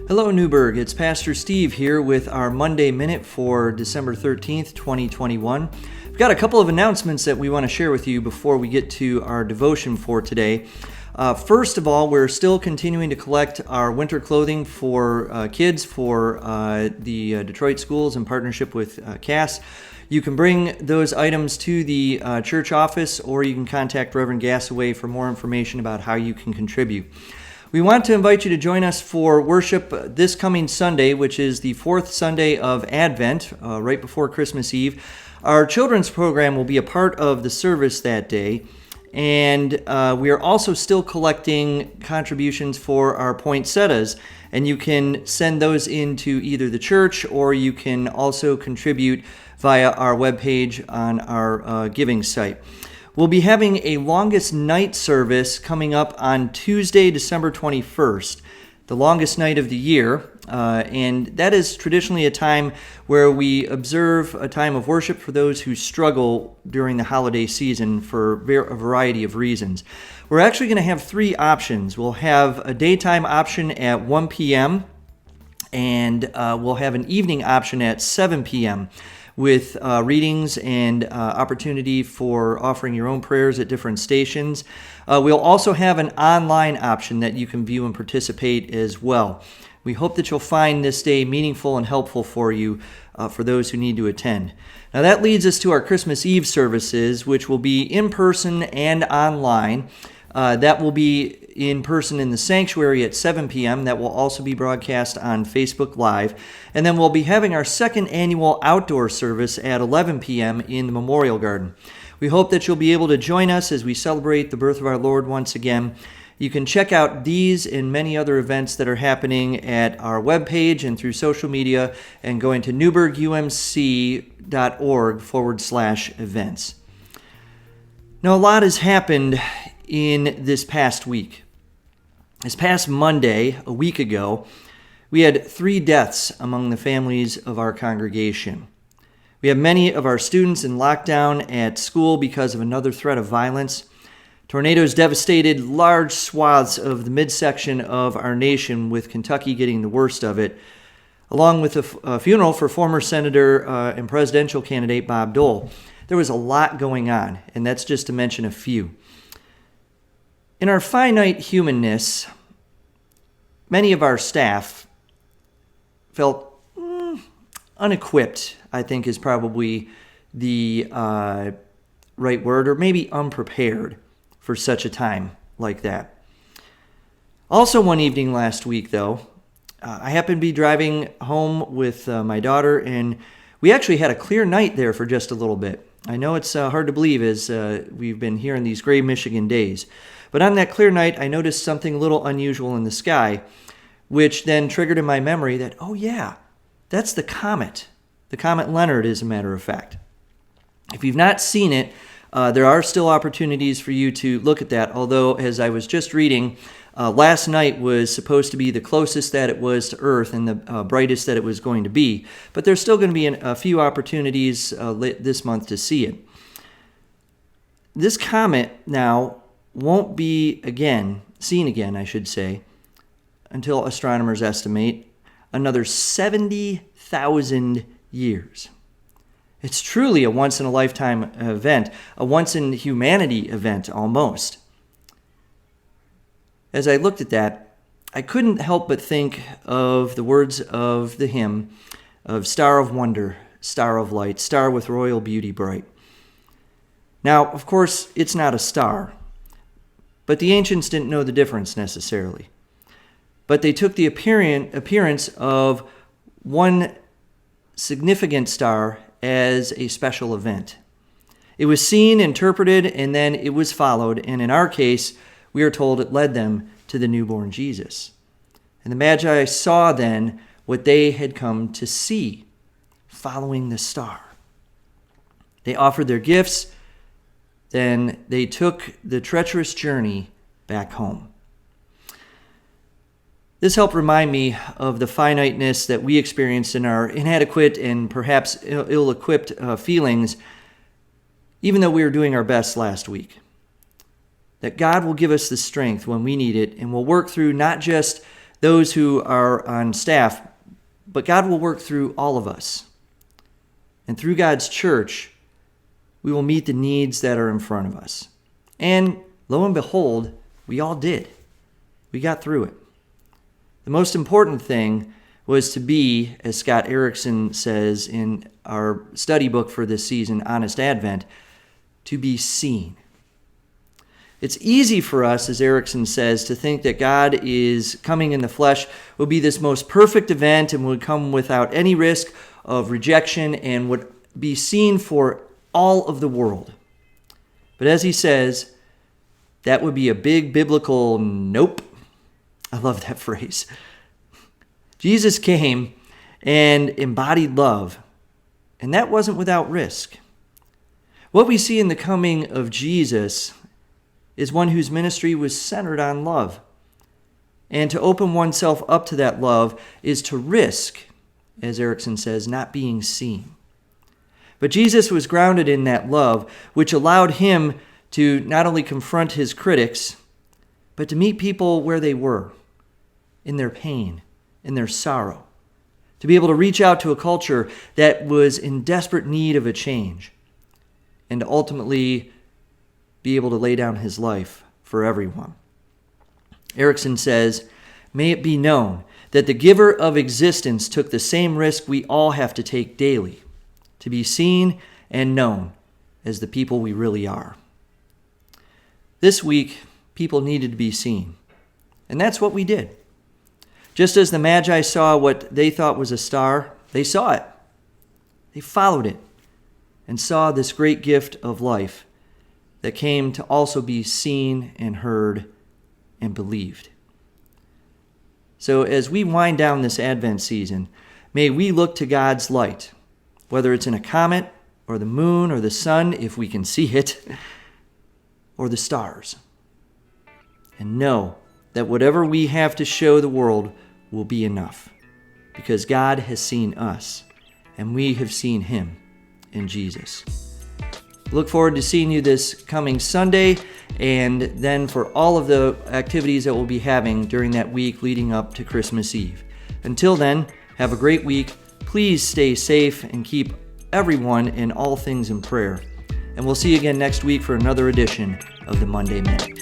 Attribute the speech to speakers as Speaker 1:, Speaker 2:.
Speaker 1: Hello, Newburgh. It's Pastor Steve here with our Monday Minute for December 13th, 2021. We've got a couple of announcements that we want to share with you before we get to our devotion for today. First of all, we're still continuing to collect our winter clothing for kids for the Detroit schools in partnership with Cass. You can bring those items to the church office, or you can contact Reverend Gassaway for more information about how you can contribute. We want to invite you to join us for worship this coming Sunday, which is the fourth Sunday of Advent, right before Christmas Eve. Our children's program will be a part of the service that day, and we are also still collecting contributions for our poinsettias, and you can send those into either the church or you can also contribute via our webpage on our giving site. We'll be having a longest night service coming up on Tuesday, December 21st, the longest night of the year, and that is traditionally a time where we observe a time of worship for those who struggle during the holiday season for a variety of reasons. We're actually going to have three options. We'll have a daytime option at 1 p.m., and we'll have an evening option at 7 p.m., with readings and opportunity for offering your own prayers at different stations. We'll also have an online option that you can view and participate as well. We hope that you'll find this day meaningful and helpful for you, for those who need to attend. Now that leads us to our Christmas Eve services, which will be in person and online. That will be in person in the sanctuary at 7 p.m. That will also be broadcast on Facebook Live. And then we'll be having our second annual outdoor service at 11 p.m. in the Memorial Garden. We hope that you'll be able to join us as we celebrate the birth of our Lord once again. You can check out these and many other events that are happening at our webpage and through social media and going to NewburgUMC.org/events. Now, a lot has happened in this past week. This past Monday, a week ago, we had 3 deaths among the families of our congregation. We have many of our students in lockdown at school because of another threat of violence. Tornadoes devastated large swaths of the midsection of our nation, with Kentucky getting the worst of it, along with a funeral for former Senator and presidential candidate Bob Dole. There was a lot going on, and that's just to mention a few. In our finite humanness, many of our staff felt unequipped, I think is probably the right word, or maybe unprepared for such a time like that. Also one evening last week, though, I happened to be driving home with my daughter, and we actually had a clear night there for just a little bit. I know it's hard to believe as we've been here in these gray Michigan days. But on that clear night, I noticed something a little unusual in the sky, which then triggered in my memory that, oh yeah, that's the comet. The comet Leonard, as a matter of fact. If you've not seen it, there are still opportunities for you to look at that, although, as I was just reading, last night was supposed to be the closest that it was to Earth and the brightest that it was going to be. But there's still going to be a few opportunities this month to see it. This comet now won't be seen again, until astronomers estimate another 70,000 years. It's truly a once-in-a-lifetime event, a once-in-humanity event almost. As I looked at that, I couldn't help but think of the words of the hymn of Star of Wonder, Star of Light, Star with Royal Beauty Bright. Now, of course, it's not a star, but the ancients didn't know the difference necessarily. But they took the appearance of one significant star as a special event. It was seen, interpreted, and then it was followed. And in our case, we are told it led them to the newborn Jesus. And the Magi saw then what they had come to see, following the star. They offered their gifts. Then they took the treacherous journey back home. This helped remind me of the finiteness that we experience in our inadequate and perhaps ill-equipped feelings, even though we were doing our best last week. That God will give us the strength when we need it, and will work through not just those who are on staff, but God will work through all of us. And through God's church, we will meet the needs that are in front of us. And lo and behold, we all did. We got through it. The most important thing was to be, as Scott Erickson says in our study book for this season, Honest Advent, to be seen. It's easy for us, as Erickson says, to think that God is coming in the flesh will be this most perfect event and would come without any risk of rejection and would be seen for all of the world. But as he says, that would be a big biblical nope. I love that phrase. Jesus came and embodied love, and that wasn't without risk. What we see in the coming of Jesus is one whose ministry was centered on love. And to open oneself up to that love is to risk, as Erickson says, not being seen. But Jesus was grounded in that love, which allowed him to not only confront his critics, but to meet people where they were, in their pain, in their sorrow, to be able to reach out to a culture that was in desperate need of a change, and to ultimately be able to lay down his life for everyone. Erickson says, "May it be known that the giver of existence took the same risk we all have to take daily, to be seen and known as the people we really are." This week, people needed to be seen, and that's what we did. Just as the Magi saw what they thought was a star, they saw it. They followed it and saw this great gift of life that came to also be seen and heard and believed. So as we wind down this Advent season, may we look to God's light, whether it's in a comet or the moon or the sun, if we can see it, or the stars, and know that whatever we have to show the world will be enough, because God has seen us and we have seen him in Jesus. Look forward to seeing you this coming Sunday, and then for all of the activities that we'll be having during that week leading up to Christmas Eve. Until then, have a great week. Please stay safe and keep everyone and all things in prayer. And we'll see you again next week for another edition of the Monday Minute.